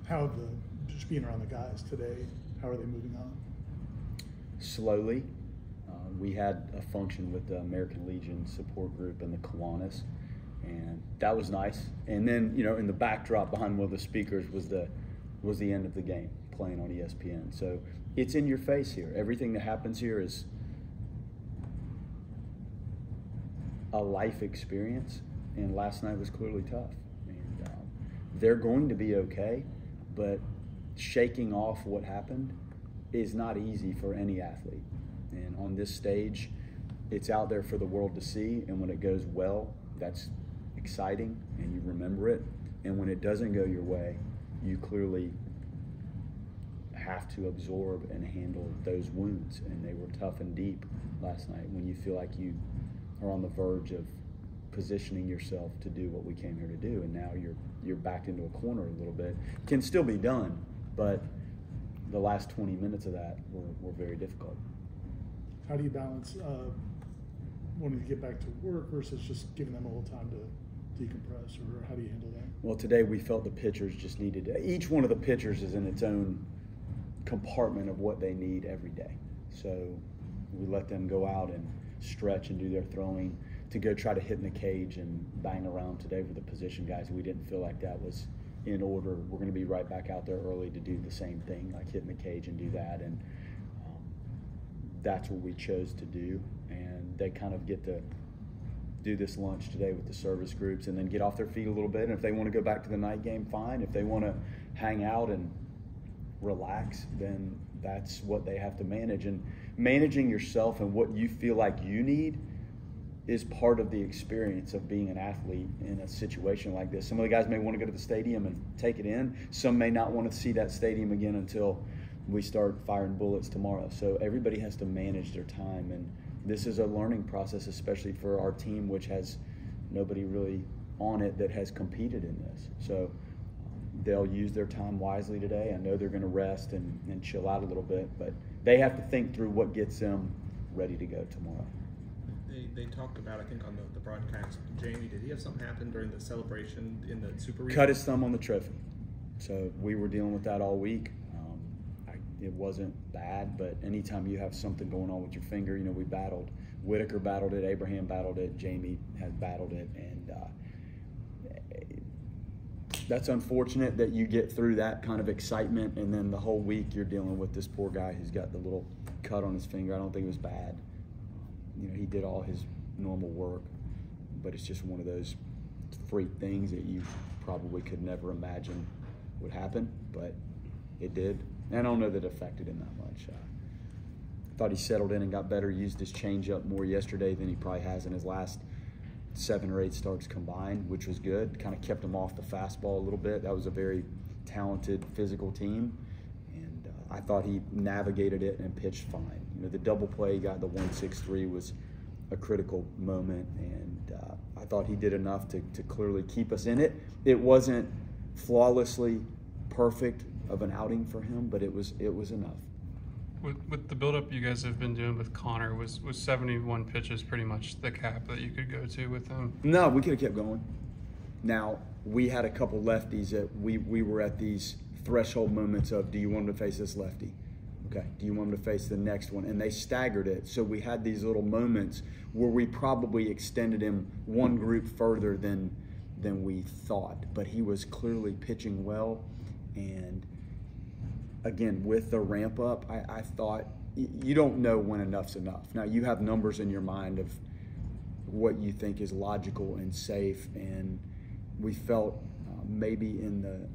How just being around the guys today, how are they moving on? Slowly. We had a function with the American Legion support group in the Kiwanis, and that was nice. And then, in the backdrop behind one of the speakers was the end of the game playing on ESPN. So it's in your face here. Everything that happens here is a life experience, and last night was clearly tough. And they're going to be okay, but shaking off what happened is not easy for any athlete. And on this stage, it's out there for the world to see, and when it goes well, that's exciting, and you remember it. And when it doesn't go your way, you clearly have to absorb and handle those wounds, and they were tough and deep last night when you feel like you are on the verge of positioning yourself to do what we came here to do, and now you're backed into a corner a little bit. It can still be done, but the last 20 minutes of that were very difficult. How do you balance wanting to get back to work versus just giving them a little time to decompress, or how do you handle that? Well, today we felt the pitchers just needed each one of the pitchers is in its own compartment of what they need every day. So we let them go out and stretch and do their throwing to go try to hit in the cage and bang around today with the position guys. We didn't feel like that was in order. We're going to be right back out there early to do the same thing, like hit in the cage and do that. And that's what we chose to do. And they kind of get to do this lunch today with the service groups and then get off their feet a little bit. And if they want to go back to the night game, fine. If they want to hang out and relax, then that's what they have to manage. And managing yourself and what you feel like you need is part of the experience of being an athlete in a situation like this. Some of the guys may want to go to the stadium and take it in. Some may not want to see that stadium again until we start firing bullets tomorrow. So everybody has to manage their time, and this is a learning process, especially for our team, which has nobody really on it that has competed in this. So they'll use their time wisely today. I know they're going to rest and chill out a little bit, but they have to think through what gets them ready to go tomorrow. They talked about, I think, on the broadcast, Jamie, did he have something happen during the celebration in the Super Regional? Cut his thumb on the trophy. So we were dealing with that all week. It wasn't bad, but anytime you have something going on with your finger, we battled. Whitaker battled it, Abraham battled it, Jamie has battled it, and that's unfortunate that you get through that kind of excitement, and then the whole week you're dealing with this poor guy who's got the little cut on his finger. I don't think it was bad. He did all his normal work, but it's just one of those freak things that you probably could never imagine would happen, but it did. And I don't know that it affected him that much. I thought he settled in and got better, used his changeup more yesterday than he probably has in his last 7 or 8 starts combined, which was good. Kind of kept him off the fastball a little bit. That was a very talented, physical team, and I thought he navigated it and pitched fine. The double play, he got the 1-6-3 was a critical moment, and I thought he did enough to clearly keep us in it. It wasn't flawlessly perfect of an outing for him, but it was enough. With the buildup you guys have been doing with Connor, was 71 pitches pretty much the cap that you could go to with him? No, we could have kept going. Now, we had a couple lefties that we were at these threshold moments of, do you want him to face this lefty? Okay, do you want him to face the next one? And they staggered it, so we had these little moments where we probably extended him one group further than we thought. But he was clearly pitching well, and again, with the ramp up, I thought you don't know when enough's enough. Now, you have numbers in your mind of what you think is logical and safe, and we felt maybe in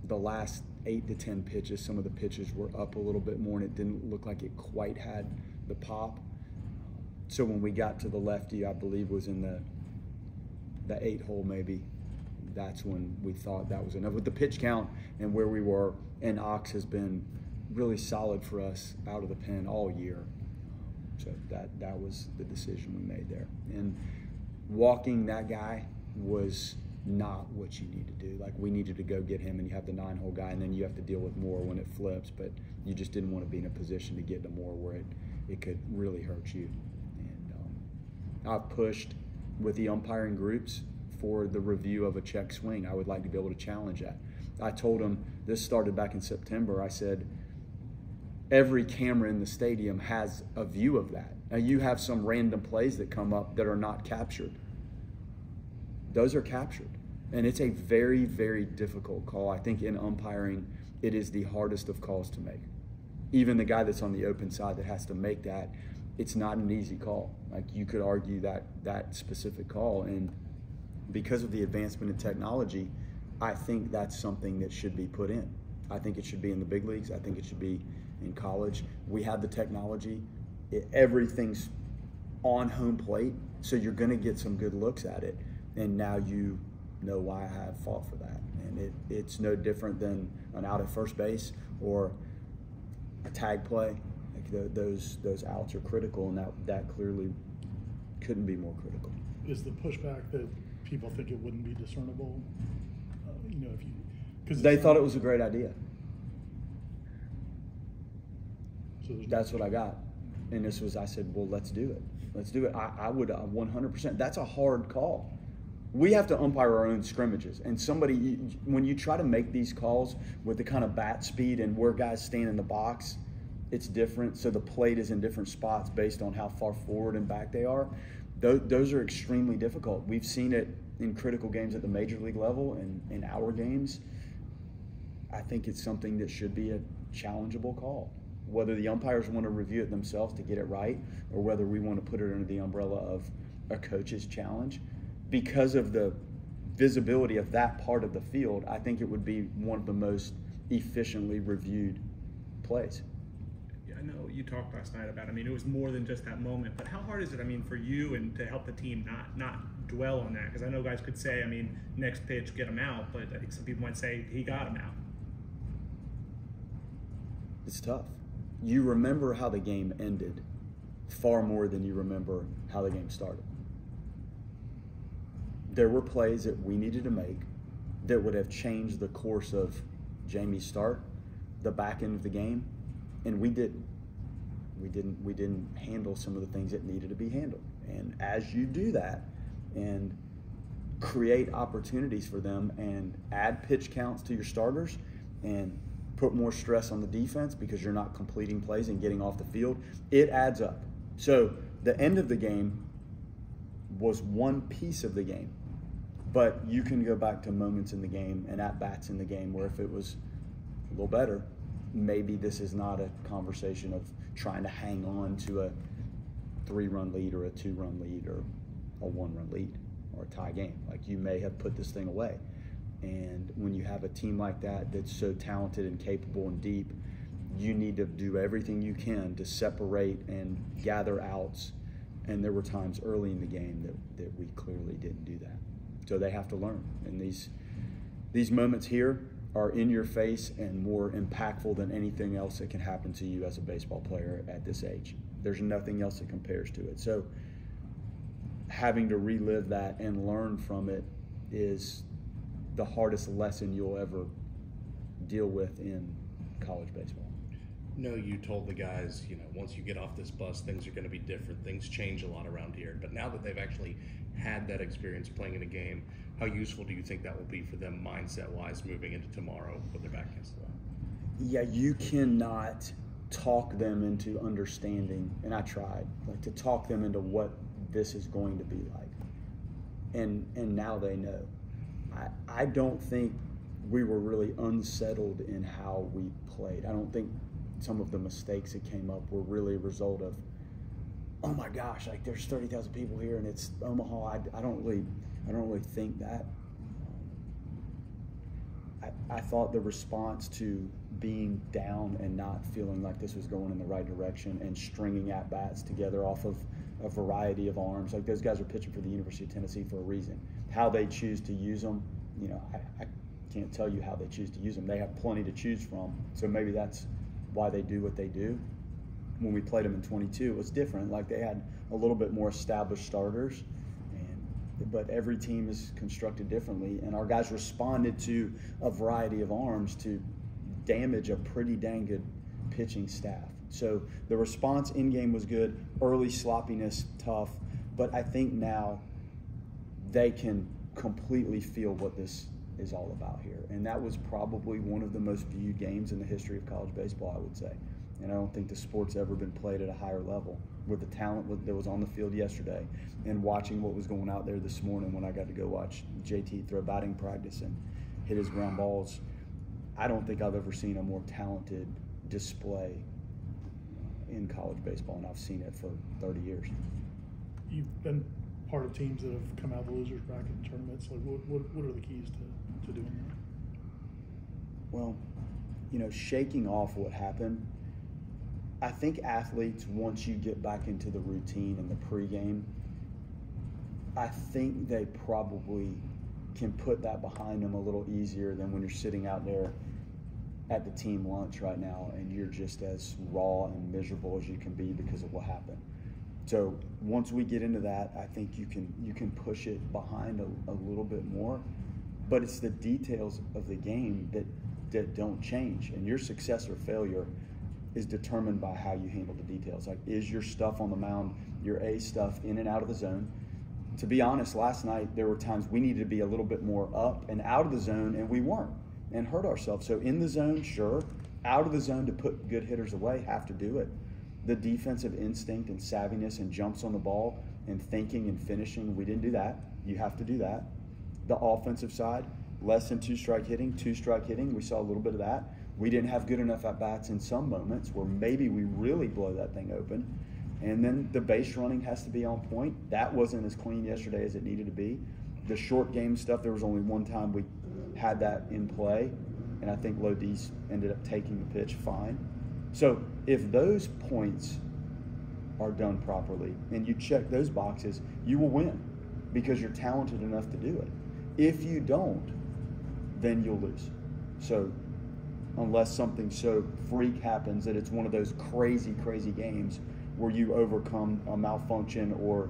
the last 8 to 10 pitches, some of the pitches were up a little bit more, and it didn't look like it quite had the pop. So when we got to the lefty, I believe was in the 8 hole maybe, that's when we thought that was enough. With the pitch count and where we were, and Ox has been really solid for us out of the pen all year. So that was the decision we made there. And walking that guy was not what you need to do. Like, we needed to go get him, and you have the 9-hole guy, and then you have to deal with more when it flips, but you just didn't want to be in a position to get to more where it could really hurt you. And I've pushed with the umpiring groups for the review of a check swing. I would like to be able to challenge that. I told them, this started back in September, I said, every camera in the stadium has a view of that. Now you have some random plays that come up that are not captured. Those are captured. And it's a very, very difficult call. I think in umpiring, it is the hardest of calls to make. Even the guy that's on the open side that has to make that, it's not an easy call. Like, you could argue that specific call, and because of the advancement in technology, I think that's something that should be put in. I think it should be in the big leagues. I think it should be in college. We have the technology. Everything's on home plate, so you're going to get some good looks at it. And now you know why I have fought for that. And it's no different than an out at first base or a tag play. Like those outs are critical, and that clearly couldn't be more critical. Is the pushback that people think it wouldn't be discernible? Because they thought it was a great idea. So that's what I got. And I said, well, let's do it. Let's do it. I would 100%. That's a hard call. We have to umpire our own scrimmages. And when you try to make these calls with the kind of bat speed and where guys stand in the box, it's different. So the plate is in different spots based on how far forward and back they are. Those are extremely difficult. We've seen it in critical games at the major league level and in our games. I think it's something that should be a challengeable call. Whether the umpires want to review it themselves to get it right, or whether we want to put it under the umbrella of a coach's challenge. Because of the visibility of that part of the field, I think it would be one of the most efficiently reviewed plays. Yeah, I know you talked last night about, it was more than just that moment, but how hard is it, for you and to help the team not dwell on that? Because I know guys could say, next pitch, get him out, but I think some people might say he got him out. It's tough. You remember how the game ended far more than you remember how the game started. There were plays that we needed to make that would have changed the course of Jamie's start, the back end of the game, and we didn't. We didn't handle some of the things that needed to be handled. And as you do that and create opportunities for them and add pitch counts to your starters and put more stress on the defense because you're not completing plays and getting off the field, it adds up. So the end of the game was one piece of the game, but you can go back to moments in the game and at-bats in the game where if it was a little better, maybe this is not a conversation of trying to hang on to a 3-run lead or a 2-run lead or a 1-run lead or a tie game. Like, you may have put this thing away. And when you have a team like that that's so talented and capable and deep, you need to do everything you can to separate and gather outs. And there were times early in the game that we clearly didn't do that. So they have to learn. And these moments here are in your face and more impactful than anything else that can happen to you as a baseball player at this age. There's nothing else that compares to it. So having to relive that and learn from it is the hardest lesson you'll ever deal with in college baseball. No, you told the guys, once you get off this bus, things are going to be different. Things change a lot around here. But now that they've actually had that experience playing in a game, how useful do you think that will be for them mindset-wise moving into tomorrow with their back against the wall? Yeah, you cannot talk them into understanding, and I tried, to talk them into what this is going to be like. And now they know. I don't think we were really unsettled in how we played. I don't think some of the mistakes that came up were really a result of, oh my gosh, there's 30,000 people here and it's Omaha. I don't really think that. I thought the response to being down and not feeling like this was going in the right direction and stringing at-bats together off of a variety of arms, those guys are pitching for the University of Tennessee for a reason. How they choose to use them, I can't tell you how they choose to use them. They have plenty to choose from, so maybe that's why they do what they do. When we played them in 22, it was different. They had a little bit more established starters, but every team is constructed differently, and our guys responded to a variety of arms to damage a pretty dang good pitching staff. So the response in-game was good, early sloppiness tough, but I think now they can completely feel what this is all about here. And that was probably one of the most viewed games in the history of college baseball, I would say. And I don't think the sport's ever been played at a higher level with the talent that was on the field yesterday, and watching what was going out there this morning when I got to go watch JT throw batting practice and hit his ground balls. I don't think I've ever seen a more talented display in college baseball, and I've seen it for 30 years. You've been part of teams that have come out of the losers bracket tournaments. Like, what are the keys to doing that? Well, shaking off what happened, I think athletes, once you get back into the routine and the pregame, I think they probably can put that behind them a little easier than when you're sitting out there at the team lunch right now and you're just as raw and miserable as you can be because of what happened. So once we get into that, I think you can push it behind a little bit more, but it's the details of the game that don't change, and your success or failure is determined by how you handle the details. Like, is your stuff on the mound, your A stuff in and out of the zone? To be honest, last night there were times we needed to be a little bit more up and out of the zone, and we weren't, and hurt ourselves. So in the zone, sure. Out of the zone to put good hitters away, have to do it. The defensive instinct and savviness and jumps on the ball and thinking and finishing, we didn't do that. You have to do that. The offensive side, less than two-strike hitting, we saw a little bit of that. We didn't have good enough at-bats in some moments where maybe we really blow that thing open. And then the base running has to be on point. That wasn't as clean yesterday as it needed to be. The short game stuff, there was only one time we had that in play, and I think Lodis ended up taking the pitch fine. So if those points are done properly and you check those boxes, you will win because you're talented enough to do it. If you don't, then you'll lose. So unless something so freak happens that it's one of those crazy, crazy games where you overcome a malfunction or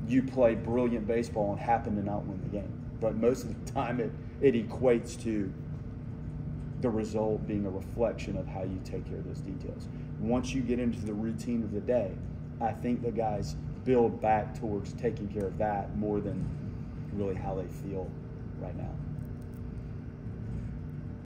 you play brilliant baseball and happen to not win the game. But most of the time it equates to the result being a reflection of how you take care of those details. Once you get into the routine of the day, I think the guys build back towards taking care of that more than really how they feel right now.